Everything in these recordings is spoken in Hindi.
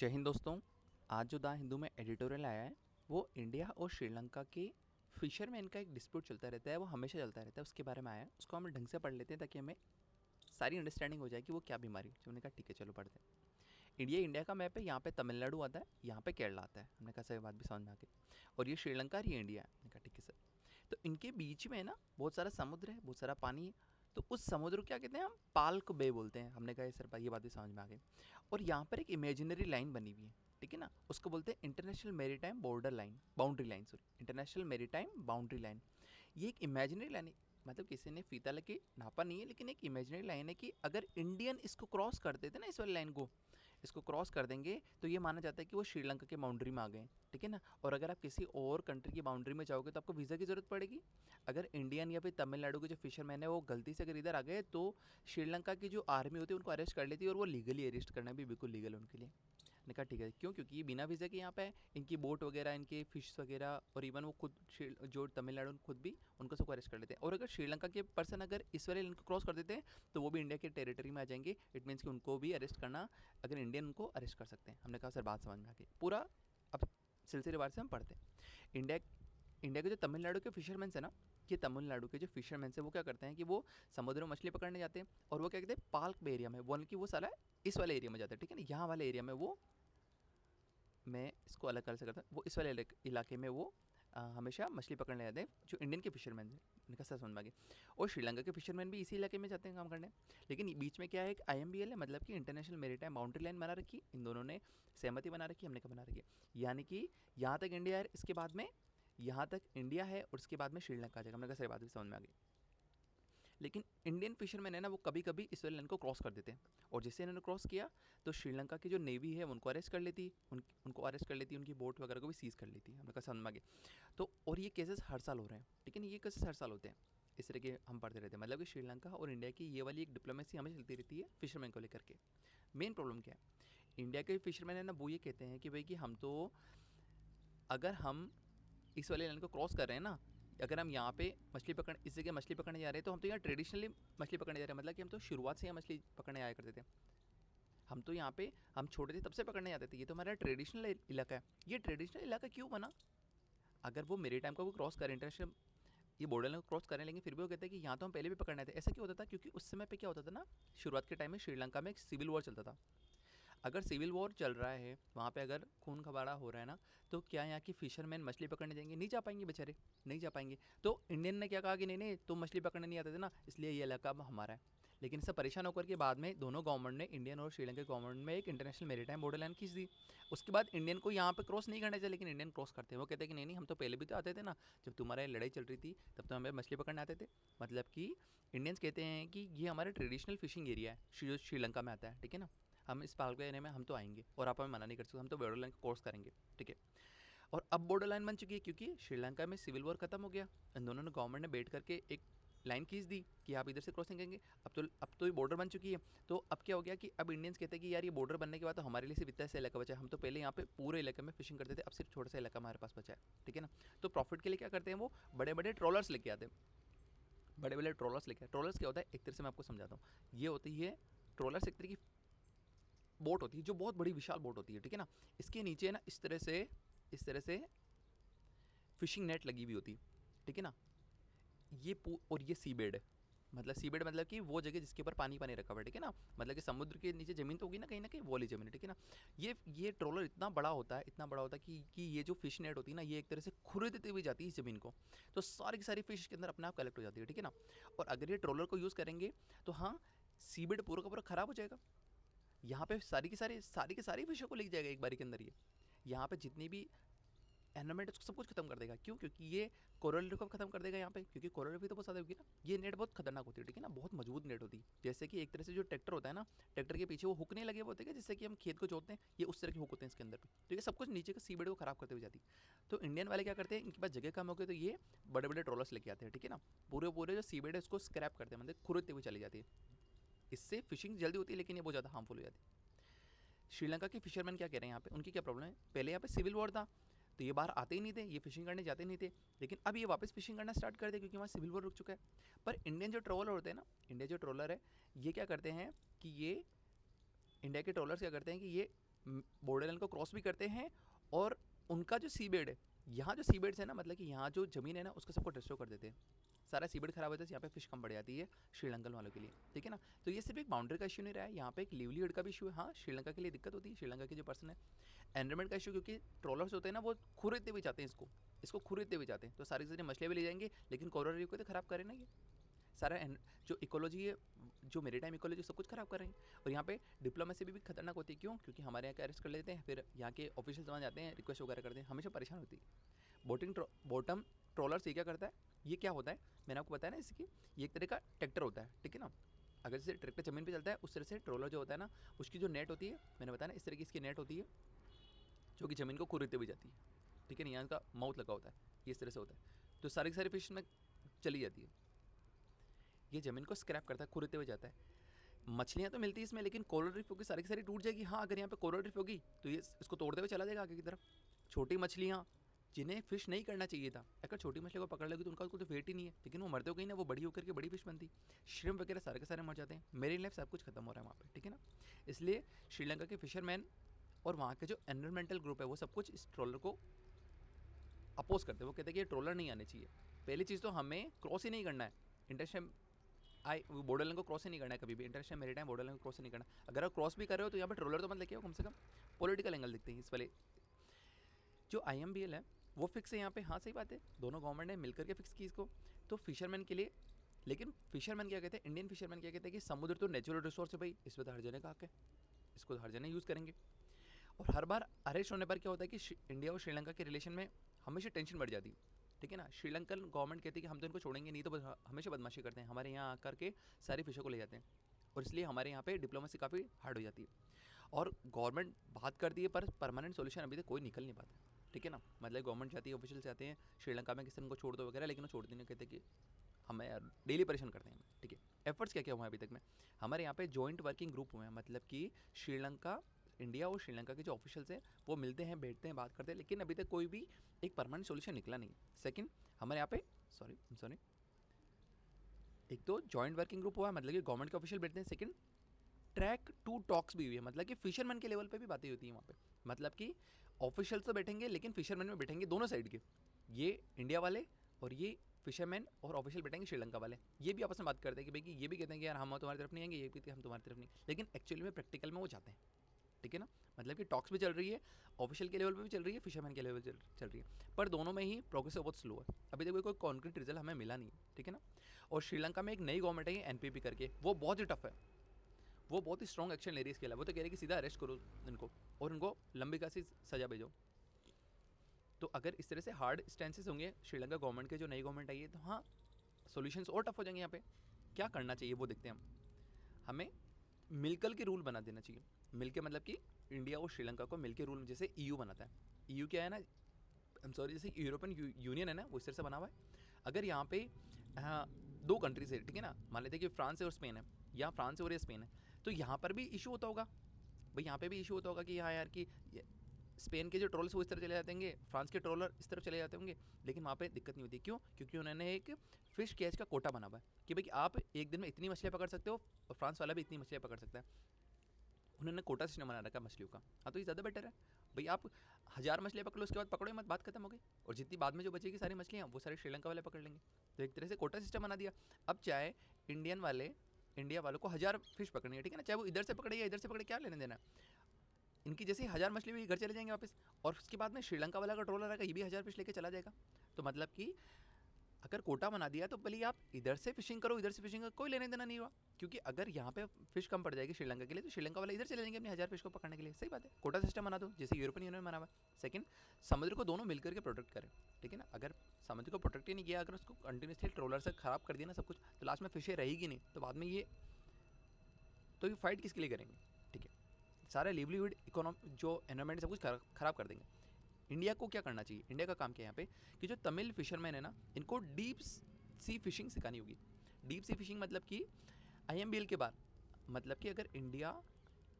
जय हिंद दोस्तों। आज जो द हिंदू में एडिटोरियल आया है वो इंडिया और श्रीलंका के फिशरमैन का एक डिस्प्यूट चलता रहता है, वो हमेशा चलता रहता है, उसके बारे में आया है। उसको हम ढंग से पढ़ लेते हैं ताकि हमें सारी अंडरस्टैंडिंग हो जाए कि वो क्या बीमारी है। हमने कहा ठीक है चलो पढ़ते हैं। इंडिया का मैप है, यहाँ पे तमिलनाडु आता है, यहाँ पे केरला आता है। हमने कहा सर बात भी समझ में आ गई। और ये श्रीलंका और ये इंडिया है। हमने कहा ठीक है सर। तो इनके बीच में ना बहुत सारा समुद्र है, बहुत सारा पानी है। तो उस समुद्र को क्या कहते हैं, हम पाल्क बे बोलते हैं। हमने कहा सर ये बात भी समझ में आ गई। और यहाँ पर एक इमेजिनरी लाइन बनी हुई है, ठीक है ना, उसको बोलते हैं international maritime border line, boundary line, sorry international maritime boundary line. ये एक इमेजिनरी लाइन है, मतलब किसी ने फीता लेके नापा नहीं है, लेकिन एक इमेजिनरी लाइन है कि अगर इंडियन इसको क्रॉस कर देते ना, इस वाली लाइन को इसको क्रॉस कर देंगे तो ये माना जाता है कि वो श्रीलंका के बाउंड्री में आ गए, ठीक है ना। और अगर आप किसी और कंट्री की बाउंड्री में जाओगे तो आपको वीज़ा की ज़रूरत पड़ेगी। अगर इंडियन या फिर तमिलनाडु के जो फिशरमैन है वो गलती से अगर इधर आ गए तो श्रीलंका की जो आर्मी होती है उनको अरेस्ट कर लेती है, और वो लीगली अरेस्ट करना भी बिल्कुल लीगल है उनके लिए। मैंने कहा ठीक है, क्यों? क्योंकि ये बिना वीज़ा के यहाँ पे है, इनकी बोट वगैरह, इनके फिश वगैरह, और इवन वो खुद जो तमिलनाडु खुद भी उनको सबको अरेस्ट कर लेते हैं। और अगर श्रीलंका के पर्सन अगर इस वाले लाइन को क्रॉस कर देते हैं तो वो भी इंडिया के टेरिटरी में आ जाएंगे। इट मीन्स कि उनको भी अरेस्ट करना, अगर इंडियन उनको अरेस्ट कर सकते हैं। हमने कहा सर बात समझ में आ गई। पूरा अब सिलसिलेवार से हम पढ़ते हैं। इंडिया इंडिया के जो तमिलनाडु के फिशरमैन है ना, ये तमिलनाडु के जो फिशरमैन है वो क्या करते हैं कि वो समुद्र में मछली पकड़ने जाते हैं, और वो क्या कहते हैं पाल्क बे एरिया में, वो कि वो साला इस वाले एरिया में जाते हैं, ठीक है ना। यहाँ वाले एरिया में वो, मैं इसको अलग कर सकता हूँ, वो इस वाले इलाके में वो हमेशा मछली पकड़ने जाते हैं, जो इंडियन के फिशरमैन हैं। उनका सर समझ में आ गया। और श्रीलंका के फिशरमैन भी इसी इलाके में जाते हैं काम करने। लेकिन बीच में क्या है, एक IMBL है, मतलब कि इंटरनेशनल मेरीटाइम बाउंड्री लाइन बना रखी, इन दोनों ने सहमति बना रखी, हमने कहा बना रखी है। यानी कि यहाँ तक इंडिया है, इसके बाद में यहाँ तक इंडिया है, और उसके बाद में श्रीलंका आ जाएगा। हमने कहा सर बात भी समझ में आ गई। लेकिन इंडियन फिशरमैन है ना, वो कभी कभी इस वाले लाइन को क्रॉस कर देते हैं, और जैसे इन्होंने क्रॉस किया तो श्रीलंका की जो नेवी है उनको अरेस्ट कर लेती, उनको अरेस्ट कर लेती, उनकी बोट वगैरह को भी सीज कर लेती। हमने कहा समझ में आ गया। तो और ये केसेस हर साल हो रहे हैं, ठीक है ना, ये केसेस हर साल होते हैं। इस तरह के हम पढ़ते रहते हैं, मतलब कि श्रीलंका और इंडिया की ये वाली एक डिप्लोमेसी हमें चलती रहती है फिशरमैन को लेकर के। मेन प्रॉब्लम क्या है, इंडिया के फिशरमैन है ना, वो ये कहते हैं कि भाई कि हम तो, अगर हम इस वाले लाइन को क्रॉस कर रहे हैं ना, अगर हम यहाँ पे मछली पकड़, इस जगह मछली पकड़ने जा रहे हैं, तो हम तो यहाँ ट्रेडिशनली मछली पकड़ने जा रहे हैं, मतलब कि हम तो शुरुआत से यहाँ मछली पकड़ने आया करते थे। हम तो यहाँ पे, हम छोटे थे तब से पकड़ने जाते थे, ये तो हमारा ट्रेडिशनल इलाका है। ये ट्रेडिशनल इलाका क्यों बना? अगर वो मेरे टाइम को वो क्रॉस करें, इंटरनेशनल ये बॉर्डर लाइन को क्रॉस करें, लेकिन फिर भी वो कहते हैं कि यहाँ तो हम पहले भी पकड़ने आए थे। ऐसा क्यों होता था? क्योंकि उस समय पे क्या होता था ना, शुरुआत के टाइम में श्रीलंका में एक सिविल वॉर चलता था। अगर सिविल वॉर चल रहा है वहाँ पे, अगर खून खबाड़ा हो रहा है ना, तो क्या यहाँ की फिशरमैन मछली पकड़ने जाएंगे? नहीं जा पाएंगे बेचारे, नहीं जा पाएंगे। तो इंडियन ने क्या कहा कि नहीं नहीं, तुम मछली पकड़ने नहीं आते थे ना, इसलिए ये इलाका अब हमारा है। लेकिन इससे परेशान होकर के बाद में दोनों गवर्नमेंट ने, इंडियन और श्रीलंका गवर्नमेंट में, एक इंटरनेशनल मेरीटाइम बॉर्डर लाइन खींच दी। उसके बाद इंडियन को यहाँ पे क्रॉस नहीं करना चाहिए, लेकिन इंडियन क्रॉस करते हैं। वो कहते हैं कि नहीं नहीं, हम तो पहले भी तो आते थे ना, जब तुम्हारे लड़ाई चल रही थी तब तो हमें मछली पकड़ने आते थे। मतलब कि इंडियंस कहते हैं कि ये हमारा ट्रेडिशनल फिशिंग एरिया है, जो श्रीलंका में आता है, ठीक है ना। हम इस पाल्क एरिया में हम तो आएंगे, और आप हमें मना नहीं कर सकते, हम तो बॉर्डर लाइन क्रॉस करेंगे, ठीक है। और अब बॉर्डर लाइन बन चुकी है, क्योंकि श्रीलंका में सिविल वॉर खत्म हो गया। इन दोनों ने, गवर्नमेंट ने बैठ करके एक लाइन खींच दी कि आप इधर से क्रॉसिंग करेंगे। अब तो ये बॉर्डर बन चुकी है। तो अब क्या हो गया कि अब इंडियंस कहते हैं कि यार ये बॉर्डर बनने के बाद तो हमारे लिए सिर्फ इतना सा इलाका बचा है, हम तो पहले यहाँ पे पूरे इलाके में फिशिंग करते थे, अब सिर्फ छोटा सा इलाका हमारे पास बचा है, ठीक है ना। तो प्रॉफिट के लिए क्या करते हैं, वो बड़े बड़े ट्रॉलर्स लेके आते हैं, बड़े बड़े ट्रॉलर्स लेके। ट्रॉलर्स क्या होता है, एक तरह से मैं आपको समझाता हूँ। ये होती है ट्रॉलर्स, एक तरह की बोट होती है, जो बहुत बड़ी विशाल बोट होती है, ठीक है ना। इसके नीचे ना इस तरह से फिशिंग नेट लगी हुई होती है, ठीक है ना। और ये सी बेड है, मतलब सी बेड मतलब कि वो जगह जिसके ऊपर पानी पानी रखा हुआ है, ठीक है ना। मतलब कि समुद्र के नीचे ज़मीन तो होगी ना, कहीं वो वाली ज़मीन है, ठीक है ना। ये ट्रोलर इतना बड़ा होता है, इतना बड़ा होता है कि ये जो फिश नेट होती है ना, ये एक तरह से खुरदती हुई जाती है इस ज़मीन को। तो सारी की सारी फिश के अंदर अपने आप कलेक्ट हो जाती है, ठीक है ना। और अगर ये ट्रोलर को यूज़ करेंगे तो हाँ, सी बेड पूरा का पूरा ख़राब हो जाएगा। यहाँ पे सारी की सारी फिशों को लेके जाएगा एक बारी के अंदर ये। यहाँ पे जितनी भी एनवायरमेंट उसको सब कुछ खत्म कर देगा। क्यों? क्योंकि ये कोरल रीफ को खत्म कर देगा यहाँ पे, क्योंकि कोरल रीफ तो बहुत ज़्यादा होगी ना। ये नेट बहुत खतरनाक होती है, ठीक है ना, बहुत मजबूत नेट होती है। जैसे कि एक तरह से जो ट्रैक्टर होता है ना, ट्रैक्टर के पीछे वो हुक नहीं लगे हुए होते हैं, जिससे कि हम खेत को जोतते हैं, ये उस तरह के हुक होते हैं इसके अंदर भी, ठीक है। सब कुछ नीचे का सी बेड को खराब करते हुए जाती है। तो इंडियन वाले क्या करते हैं, इनके पास जगह कम हो गई तो ये बड़े बड़े ट्रॉलर्स लेके आते हैं, ठीक है ना। पूरे पूरे जो सी बेड है उसको स्क्रैप करते हैं, मतलब खुरदते हुए चली जाती है। इससे फिशिंग जल्दी होती है, लेकिन ये बहुत ज़्यादा हार्मफुल हो जाती है। श्रीलंका के फिशरमैन क्या कह रहे हैं यहाँ पे, उनकी क्या प्रॉब्लम है, पहले यहाँ पे सिविल वॉर था तो ये बाहर आते ही नहीं थे, ये फिशिंग करने जाते नहीं थे। लेकिन अब ये वापस फिशिंग करना स्टार्ट कर दे, क्योंकि वहाँ सिविल वॉर रुक चुका है। पर इंडियन जो ट्रोलर होते हैं ना, इंडिया जो ट्रोलर है, ये क्या करते हैं कि ये इंडिया के ट्रोलर्स क्या करते हैं कि ये बॉर्डर लाइन को क्रॉस भी करते हैं, और उनका जो सी बेड है, यहाँ जो सी बेड्स है ना, मतलब कि यहाँ जो ज़मीन है ना, उसको सबको डिस्ट्रॉय कर देते हैं। सारा सी बेड खराब होता है, यहाँ पे फिश कम बढ़ जाती है श्रीलंकन वालों के लिए, ठीक है ना। तो ये सिर्फ एक बाउंड्री का इशू नहीं रहा है, यहाँ पे एक लिवलीहुड का भी इशू है। हाँ, श्रीलंका के लिए दिक्कत होती है, श्रीलंका के जो पर्सन है। एनवायरमेंट का इशू, क्योंकि ट्रोलर्स होते हैं ना, वो खरीदते भी चाहते हैं इसको खरीदते भी चाहते हैं, तो सारी चीज़ें मछलियाँ भी ले जाएंगे, लेकिन कोरल रीफ को तो खराब करें ना ये सारा जो इकोलॉजी है, जो मेरीटाइम इकोलॉजी, सब कुछ खराब कर रहे हैं। और यहाँ पे डिप्लोमेसी भी खतरनाक होती है। क्यों? क्योंकि हमारे यहाँ के अरेस्ट कर लेते हैं, फिर यहाँ के ऑफिशियल वहाँ जाते हैं, रिक्वेस्ट वगैरह करते हैं, हमेशा परेशान होती है। बॉटम ट्रोलर्स ये क्या करता है, ये क्या होता है, मैंने आपको बताया ना इसकी, ये एक तरह का ट्रैक्टर होता है, ठीक है ना। अगर जैसे ट्रैक्टर ज़मीन पे चलता है, उस तरह से ट्रोलर जो होता है ना, उसकी जो नेट होती है, मैंने बताया ना, इस तरह की इसकी नेट होती है, जो कि ज़मीन को खुरदते हुए जाती है, ठीक है ना। यहाँ का माउथ लगा होता है, ये इस तरह से होता है, तो सारी की सारी फिश में चली जाती है। ये ज़मीन को स्क्रैप करता है, खुरदते हुए जाता है। मछलियाँ तो मिलती है इसमें, लेकिन कोरल रीफ होगी, सारी की सारी टूट जाएगी। हाँ, अगर यहाँ पे कोरल रीफ होगी तो ये इसको तोड़ते हुए चला जाएगा आगे की तरफ। छोटी मछलियाँ जिन्हें फिश नहीं करना चाहिए था, अगर छोटी मछली को पकड़ लेगी तो उनका कोई तो वेट ही नहीं है, लेकिन वो मरते हो गई ना, वो बड़ी होकर के बड़ी फिश बनती, श्रिम्प वगैरह सारे के सारे मर जाते हैं। मेरीन लाइफ सब कुछ खत्म हो रहा है वहाँ पे, ठीक है ना। इसलिए श्रीलंका के फिशरमैन और वहाँ के जो एनवायरमेंटल ग्रुप है, वो सब कुछ इस ट्रोलर को अपोज करते हैं। वो कहते हैं कि ये ट्रोलर नहीं आने चाहिए। पहली चीज़ तो हमें क्रॉस ही नहीं करना है इंटरनेशनल बॉर्डर लाइन को, क्रॉस ही नहीं करना है कभी भी, इंटरनेशनल मेरीटाइम बॉर्डर लाइन को क्रॉस ही नहीं करना। अगर आप क्रॉस भी कर रहे हो तो यहाँ पे ट्रोलर तो मत लेके आओ, कम से कम पॉलिटिकल एंगल दिखते हैं इस वाले। जो IMBL है वो फिक्स है यहाँ पे, हाँ सही बात है, दोनों गवर्नमेंट ने मिलकर के फिक्स की इसको, तो फिशरमैन के लिए। लेकिन फिशरमैन क्या कहते हैं, इंडियन फिशरमैन क्या कहते हैं कि समुद्र तो नेचुरल रिसोर्स है भाई, इस पर तो हर जने का हक है, इसको हर जने यूज़ करेंगे। और हर बार अरेस्ट होने पर क्या होता है कि इंडिया और श्रीलंका के रिलेशन में हमेशा टेंशन बढ़ जाती है, ठीक है ना। श्रीलंकन गवर्नमेंट कहती है कि हम तो इनको छोड़ेंगे नहीं, तो हमेशा बदमाशी करते हैं, हमारे यहाँ आकर के सारी फिशों को ले जाते हैं, और इसलिए हमारे यहाँ पे डिप्लोमेसी काफ़ी हार्ड हो जाती है। और गवर्नमेंट बात करती है, पर परमानेंट सोल्यूशन अभी तक कोई निकल नहीं पाता, ठीक है ना। मतलब गवर्नमेंट चाहती है, ऑफिशियल चाहते हैं श्रीलंका में किसी को छोड़ दो वगैरह, लेकिन वो छोड़ते नहीं, कहते कि हमें यार डेली परेशान करते हैं, ठीक है। एफर्ट्स क्या क्या हुए हैं अभी तक में, हमारे यहाँ पे जॉइंट वर्किंग ग्रुप हुए हैं, मतलब कि श्रीलंका, इंडिया और श्रीलंका के जो ऑफिशियल्स हैं वो मिलते हैं, बैठते हैं, बात करते हैं, लेकिन अभी तक कोई भी एक परमानेंट सोल्यूशन निकला नहीं। सेकंड, हमारे यहाँ पे सॉरी एक तो जॉइंट वर्किंग ग्रुप हुआ है, मतलब कि गवर्नमेंट के ऑफिशियल बैठते हैं। सेकंड, ट्रैक 2 टॉक्स भी हुई है, मतलब कि फिशरमैन के लेवल पे भी बातें होती हैं वहाँ पे, मतलब कि ऑफिशियल्स तो बैठेंगे, लेकिन फिशरमैन में बैठेंगे दोनों साइड के, ये इंडिया वाले और ये फिशरमैन और ऑफिशियल बैठेंगे श्रीलंका वाले, ये भी आपस में बात करते हैं कि भाई, ये भी कहते हैं कि यार हम तुम्हारी तरफ नहीं आएंगे, ये भी कहते हैं हम तुम्हारी तरफ नहीं, लेकिन एक्चुअली में प्रैक्टिकल में वो जाते हैं, ठीक है ना। मतलब कि टॉक्स भी चल रही है, ऑफिशियल के लेवल पे भी चल रही है, फिशरमैन के लेवल चल रही है, पर दोनों में ही प्रोग्रेस बहुत स्लो है, अभी तक कोई कॉन्क्रीट रिजल्ट हमें मिला नहीं, ठीक है ना। और श्रीलंका में एक नई गवर्नमेंट है NPP करके, वो बहुत ही टफ है, वो बहुत ही स्ट्रॉन्ग एक्शन ले रही है इसके अलावा। वो तो कह रही है कि सीधा अरेस्ट करो इनको और इनको लंबी कासी सजा भेजो। तो अगर इस तरह से हार्ड स्टैंसेस होंगे श्रीलंका गवर्नमेंट के, जो नई गवर्नमेंट आई है, तो हाँ सॉल्यूशंस और टफ हो जाएंगे। यहाँ पे क्या करना चाहिए वो देखते हैं हम। हमें मिलकर के रूल बना देना चाहिए, मिलके मतलब कि इंडिया और श्रीलंका को मिलके रूल, जैसे EU बनाता है। EU क्या है ना, जैसे यूरोपियन यूनियन है ना, वो इस तरह से बना हुआ है। अगर यहाँ पे दो कंट्रीज है, ठीक है ना, मान लेते हैं कि फ्रांस है और स्पेन है, या फ्रांस है और स्पेन है, तो यहाँ पर भी इशू होता होगा भाई, यहाँ पे भी इशू होता होगा कि हाँ यार कि स्पेन के जो ट्रोलर्स वो इस तरह चले जाते होंगे, फ्रांस के ट्रोलर इस तरफ चले जाते होंगे, लेकिन वहाँ पे दिक्कत नहीं होती। क्यों? क्योंकि उन्होंने एक फ़िश कैच का कोटा बना हुआ है कि भाई आप एक दिन में इतनी मछलियाँ पकड़ सकते हो, और फ्रांस वाला भी इतनी मछलियाँ पकड़ सकता है। उन्होंने कोटा सिस्टम बना रखा है मछलियों का। हाँ, तो ये ज़्यादा बेटर है भाई, आप 1000 मछलियाँ पकड़ो, उसके बाद पकड़ो मत, बात खत्म हो गई, और जितनी बाद में जो बचेगी सारी मछलियाँ वो सारे श्रीलंका वाले पकड़ लेंगे। तो एक तरह से कोटा सिस्टम बना दिया। अब चाहे इंडिया वालों को 1000 फिश पकड़नी है, ठीक है ना, चाहे वो इधर से पकड़े या इधर से पकड़े, क्या लेने देना है। इनकी जैसे 1000 मछली भी घर चले जाएंगे वापस, और उसके बाद में श्रीलंका वाला का ट्रोलर आएगा, ये भी 1000 फिश लेके चला जाएगा। तो मतलब कि अगर कोटा बना दिया तो भले आप इधर से फिशिंग करो, इधर से फिशिंग करो, कोई लेने देना नहीं हुआ, क्योंकि अगर यहाँ पे फिश कम पड़ जाएगी श्रीलंका के लिए, तो श्रीलंका वाला इधर चले जाएंगे अपने 1000 फिश को पकड़ने के लिए। सही बात है, कोटा सिस्टम बना दो जैसे यूरोपियन यूनियन बना हुआ। सेकंड, समुद्र को दोनों मिलकर के प्रोटेक्ट करें, ठीक है ना। अगर समुद्र को प्रोटेक्ट ही नहीं किया, अगर उसको कंटिन्यूसली ट्रोलर से खराब कर दिया ना सब कुछ, तो लास्ट में फिशें रहेगी नहीं, तो बाद में ये फाइट किसके लिए करेंगे, ठीक है। सारा लिवलीहुड, इकोनॉमी, जो एनवायरमेंट सब कुछ खराब कर देंगे। इंडिया को क्या करना चाहिए, इंडिया का काम क्या है यहाँ पे कि जो तमिल फिशरमैन है ना, इनको डीप सी फिशिंग सिखानी होगी। डीप सी फिशिंग मतलब कि IMBL के बाद, मतलब कि अगर इंडिया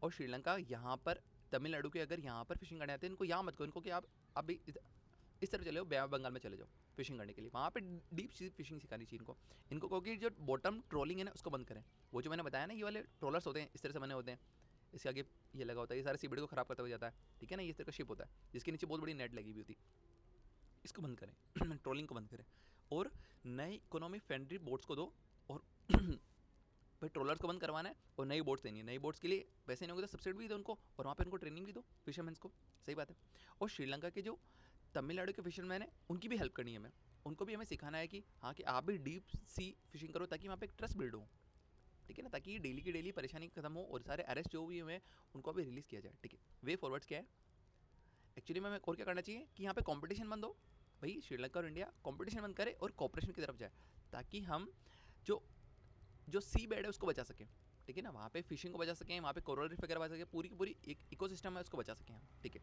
और श्रीलंका यहाँ पर, तमिलनाडु के अगर यहाँ पर फिशिंग करने आते हैं, इनको यहाँ मत करो, इनको कि आप अभी इस तरफ चले जाओ, बे ऑफ बंगाल में चले जाओ फिशिंग करने के लिए, वहाँ पे डीप सी फिशिंग सिखानी चाहिए इनको क्योंकि जो बॉटम ट्रोलिंग है ना उसको बंद करें। वो जो मैंने बताया ना, ये वाले ट्रोलर्स होते हैं इस तरह से बने होते हैं, इसके आगे ये लगा होता है, ये सारे सीबीडी को खराब करता हुआ जाता है, ठीक है ना। ये इस तरह का शिप होता है जिसके नीचे बहुत बड़ी नेट लगी हुई होती है। इसको बंद करें ट्रोलिंग को बंद करें और नए इकोनॉमी फ्रेंडली बोट्स को दो। और भाई ट्रोलर्स को बंद करवाना है और नई बोट्स देनी है। नई बोट्स के लिए पैसे नहीं होंगे तो सब्सिडी भी दो उनको, और वहाँ पे उनको ट्रेनिंग भी दो फिशरमैन्स को। सही बात है। और श्रीलंका के जो तमिलनाडु के फिशरमैन है उनकी भी हेल्प करनी है हमें। उनको भी हमें सिखाना है कि हाँ कि आप भी डीप सी फिशिंग करो ताकि वहाँ पे एक ट्रस्ट बिल्ड हो, ठीक है ना, ताकि डेली की डेली परेशानी खत्म हो और सारे अरेस्ट जो भी हुए हैं उनको अभी रिलीज़ किया जाए, ठीक है। वे फॉरवर्ड्स क्या है एक्चुअली में हमें और क्या करना चाहिए कि यहाँ पे कंपटीशन बंद हो, भाई श्रीलंका और इंडिया कंपटीशन बंद करे और कॉपरेशन की तरफ जाए, ताकि हम जो जो सी बेड है उसको बचा सकें, ठीक है ना। वहाँ पे फिशिंग को बचा सकें, वहाँ पे कोरल रीफ वगैरह बचा सकें, पूरी की पूरी एक इकोसिस्टम है उसको बचा सकें हम, ठीक है।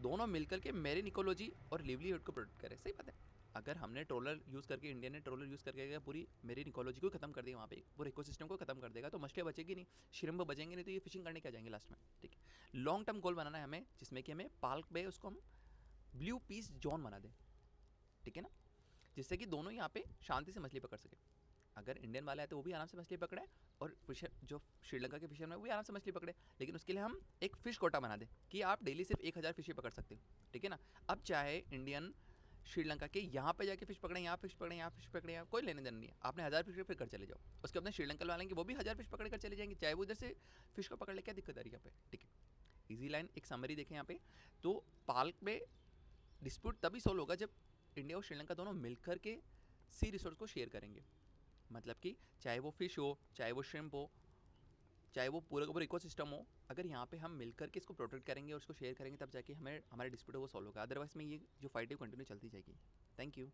दोनों मिलकर के मेरिन इकोलॉजी और लिवलीहुड को प्रोटेक्ट करें। सही बात है। अगर हमने ट्रोलर यूज़ करके, इंडिया ने ट्रोलर यूज़ करके पूरी मेरिन इकोलॉजी को खत्म कर दिया, वहाँ पे पूरे इकोसिस्टम को खत्म कर देगा, तो मछलियाँ बचेगी नहीं, श्रिम्प बचेंगे नहीं, तो ये फिशिंग करने क्या जाएंगे लास्ट में, ठीक है। लॉन्ग टर्म गोल बनाना है हमें, जिसमें कि हमें पाल्क बे उसको हम ब्लू पीस जोन बना दें, ठीक है ना, जिससे कि दोनों यहाँ पे शांति से मछली पकड़ सके। अगर इंडियन वाला है तो वो भी आराम से मछली पकड़े, और फिशर जो श्रीलंका के फिशर में वो भी आराम से मछली पकड़े, लेकिन उसके लिए हम एक फ़िश कोटा बना दें कि आप डेली सिर्फ 1000 फिश ही पकड़ सकते हो, ठीक है ना। अब चाहे इंडियन श्रीलंका के यहाँ पे जाके फिश पकड़े, यहाँ फिश पकड़े, यहाँ फिश पकड़े, यहाँ कोई लेने देना नहीं है। आपने 1000 फिश फिर कर चले जाओ, उसके अपने श्रीलंका वाले वो भी 1000 फिश पकड़ कर चले जाएंगे, चाहे वो उधर से फिश को पकड़ ले, क्या दिक्कत आ रही है यहाँ पे, ठीक है। ईजी लाइन एक समरी देखें यहाँ पे, तो पाल्क में डिस्प्यूट तभी सॉल्व होगा जब इंडिया और श्रीलंका दोनों मिलकर के सी रिसोर्स को शेयर करेंगे। मतलब कि चाहे वो फिश हो, चाहे वो श्रिम्प हो, चाहे वो पूरा का पूरा इकोसिस्टम हो, अगर यहाँ पे हम मिलकर के इसको प्रोटेक्ट करेंगे और इसको शेयर करेंगे, तब जाके हमें हमारे डिस्प्यूट वो सॉल्व होगा। अदरवाइज में ये जो फाइट है कंटिन्यू चलती जाएगी। Thank you.